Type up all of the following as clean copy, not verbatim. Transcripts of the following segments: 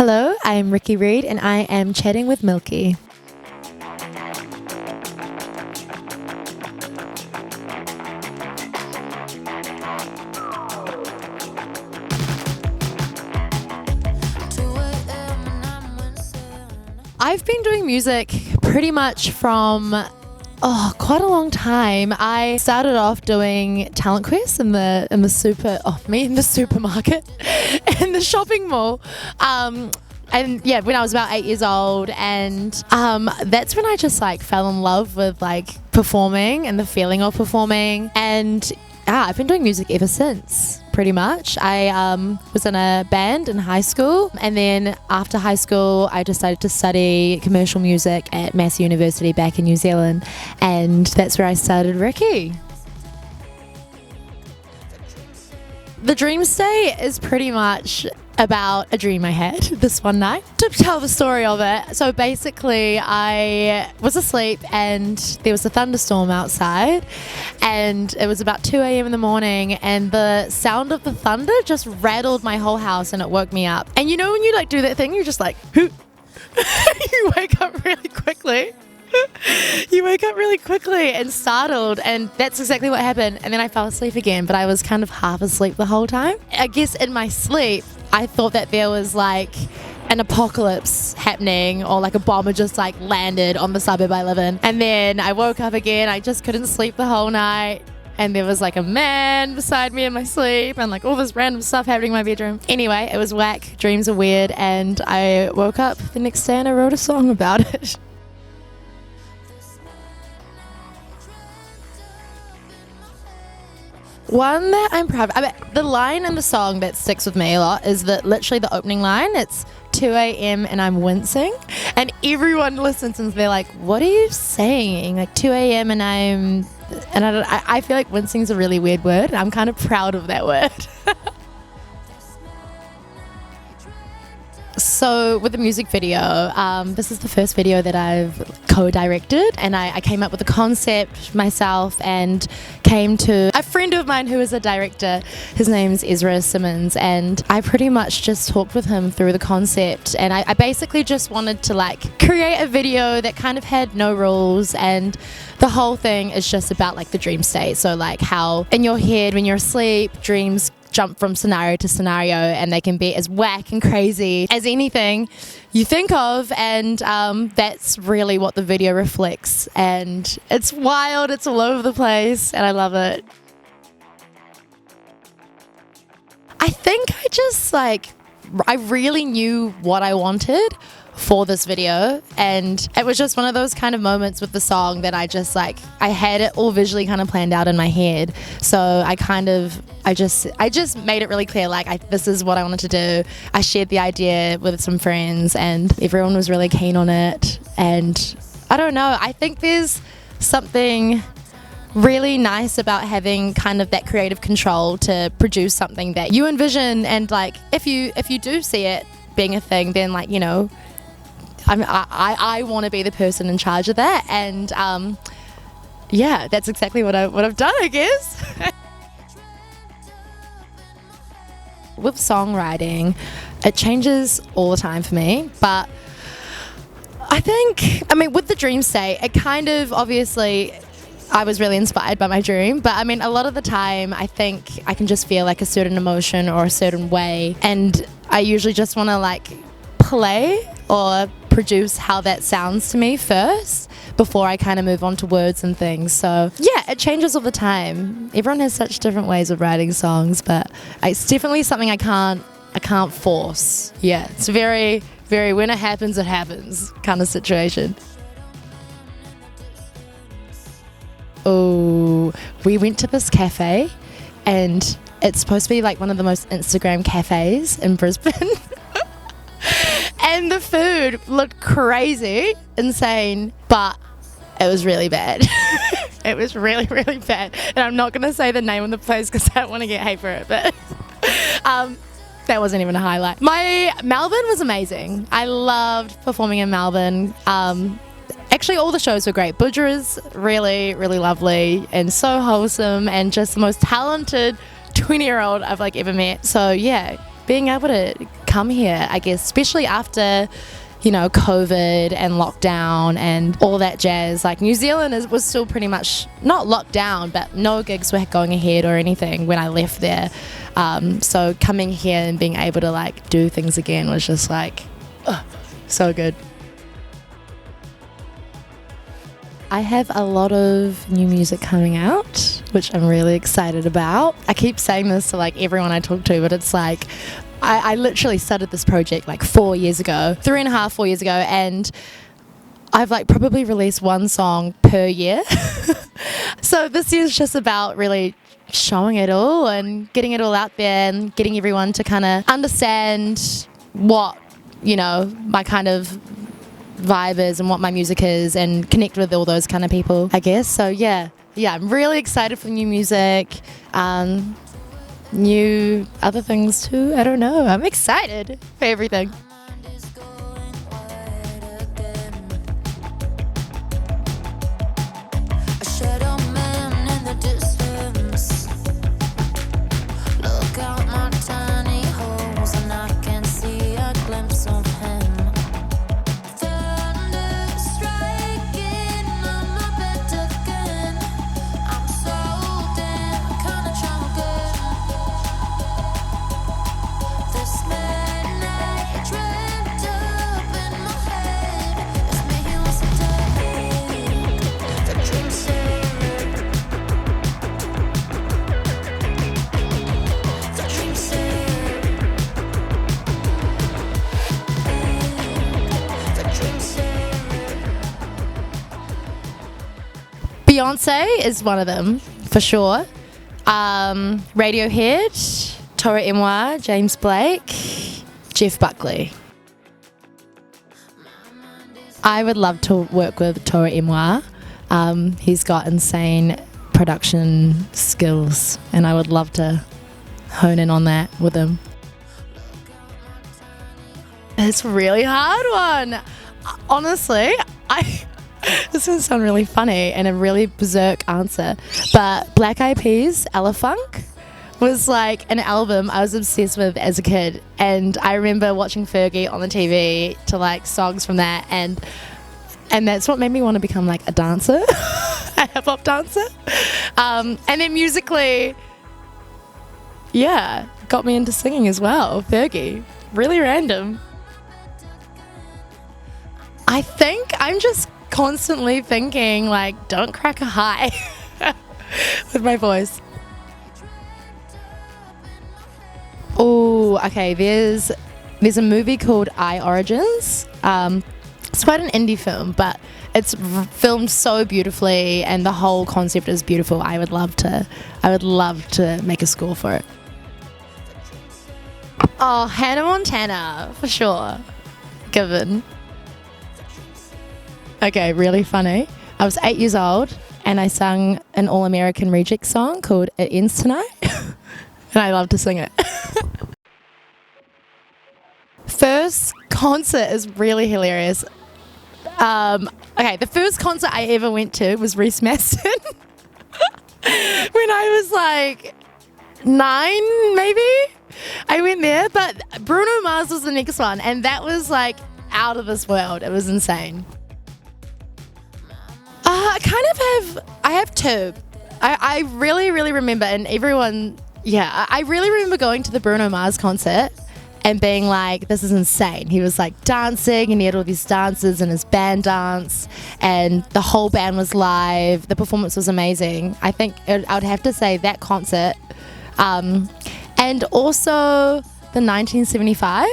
Hello, I'm Riiki Reid and I am chatting with Milky. I've been doing music pretty much from quite a long time. I started off doing talent quests in the supermarket in the shopping mall. And yeah, when I was about 8 years old, and that's when I just fell in love with performing and the feeling of performing. And I've been doing music ever since. Pretty much. I was in a band in high school, and then after high school I decided to study commercial music at Massey University back in New Zealand, and that's where I started Riiki. The dream state is pretty much about a dream I had this one night. To tell the story of it, so basically I was asleep and there was a thunderstorm outside, and it was about 2 a.m. in the morning, and the sound of the thunder just rattled my whole house and it woke me up. And you know when you do that thing, you're just like, you wake up really quickly. You wake up really quickly and startled, and that's exactly what happened. And then I fell asleep again, but I was kind of half asleep the whole time. I guess in my sleep I thought that there was an apocalypse happening, or a bomb had just landed on the suburb I live in. And then I woke up again. I just couldn't sleep the whole night, and there was a man beside me in my sleep, and all this random stuff happening in my bedroom. Anyway, it was whack. Dreams are weird, and I woke up the next day and I wrote a song about it. One that I'm proud of, the line in the song that sticks with me a lot is literally the opening line. It's 2 a.m. and I'm wincing, and everyone listens and they're like, what are you saying? 2 a.m. and I feel like wincing is a really weird word, and I'm kind of proud of that word. So with the music video, this is the first video that I've co-directed, and I came up with the concept myself and came to a friend of mine who is a director. His name's Ezra Simmons, and I pretty much just talked with him through the concept, and I basically just wanted to create a video that kind of had no rules, and the whole thing is just about the dream state. So how in your head when you're asleep, dreams jump from scenario to scenario, and they can be as whack and crazy as anything you think of, and that's really what the video reflects. And it's wild, it's all over the place, and I love it. I think I just I really knew what I wanted for this video, and it was just one of those kind of moments with the song that I just I had it all visually kind of planned out in my head. So I just made it really clear this is what I wanted to do. I shared the idea with some friends, and everyone was really keen on it. And I don't know, I think there's something really nice about having kind of that creative control to produce something that you envision, and if you do see it being a thing, then I want to be the person in charge of that, and yeah, that's exactly what I've done, I guess. With songwriting, it changes all the time for me, but with the dream state, it kind of, obviously I was really inspired by my dream, but a lot of the time I think I can just feel a certain emotion or a certain way, and I usually just want to play or produce how that sounds to me first before I kind of move on to words and things. So yeah, it changes all the time. Everyone has such different ways of writing songs, but it's definitely something I can't force. Yeah, it's very, very when it happens kind of situation. Oh, we went to this cafe, and it's supposed to be one of the most Instagram cafes in Brisbane. And the food looked crazy, insane, but it was really bad. It was really, really bad. And I'm not going to say the name of the place because I don't want to get hate for it, but that wasn't even a highlight. Melbourne was amazing. I loved performing in Melbourne. Actually, all the shows were great. Budjerah's really, really lovely and so wholesome, and just the most talented 20-year-old I've ever met. So yeah, being able to come here, I guess, especially after, COVID and lockdown and all that jazz. Like, New Zealand was still pretty much not locked down, but no gigs were going ahead or anything when I left there. So coming here and being able to like do things again was just like, so good. I have a lot of new music coming out, which I'm really excited about. I keep saying this to like everyone I talk to, but it's like, I literally started this project like 4 years ago, 3.5, 4 years ago, and I've like probably released one song per year. So this year's just about really showing it all and getting it all out there and getting everyone to kind of understand what, my kind of vibe is and what my music is and connect with all those kind of people, I guess. So yeah, I'm really excited for new music. New other things too. I don't know. I'm excited for everything. Beyonce is one of them, for sure. Radiohead, Tora Emwa, James Blake, Jeff Buckley. I would love to work with Tora Emwa. He's got insane production skills, and I would love to hone in on that with him. It's a really hard one. Honestly, this is going to sound really funny and a really berserk answer, but Black Eyed Peas, Ella Funk was like an album I was obsessed with as a kid, and I remember watching Fergie on the TV to like songs from that, and that's what made me want to become like a dancer, a hip-hop dancer, and then musically, got me into singing as well. Fergie, really random. I think I'm just constantly thinking like, don't crack a high with my voice. Oh, okay, there's a movie called I Origins. It's quite an indie film, but it's filmed so beautifully and the whole concept is beautiful. I would love to make a score for it. Oh, Hannah Montana, for sure. Given. Okay, really funny. I was 8 years old and I sang an All-American Reject song called It Ends Tonight. And I love to sing it. First concert is really hilarious. Okay, the first concert I ever went to was Reese Maston. When I was like 9, maybe. I went there, but Bruno Mars was the next one, and that was like out of this world. It was insane. I have two. I really, really remember, and everyone, I really remember going to the Bruno Mars concert and being like, this is insane. He was like dancing and he had all these dances and his band dance and the whole band was live. The performance was amazing. I think I would have to say that concert. And also the 1975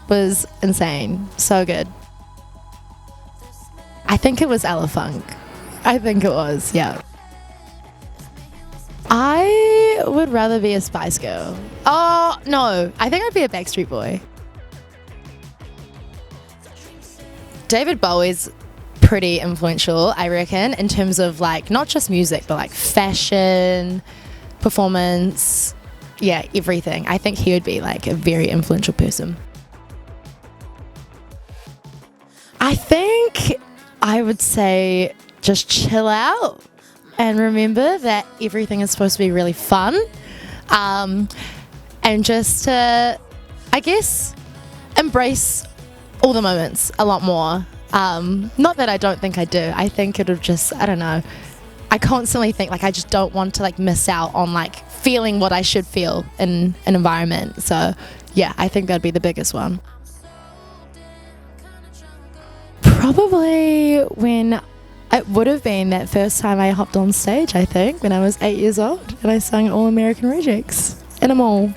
was insane. So good. I think it was Ella Funk. I think it was, yeah. I would rather be a Spice Girl. Oh, no. I think I'd be a Backstreet Boy. David Bowie's pretty influential, I reckon, in terms of like not just music, but like fashion, performance, everything. I think he would be like a very influential person. I think I would say just chill out and remember that everything is supposed to be really fun. And just, I guess, embrace all the moments a lot more. Not that I don't think I do. I think it'll just, I don't know. I constantly think like I just don't want to like miss out on like feeling what I should feel in an environment. So yeah, I think that'd be the biggest one. Probably when it would have been that first time I hopped on stage, I think, when I was 8 years old and I sang All American Rejects in a mall.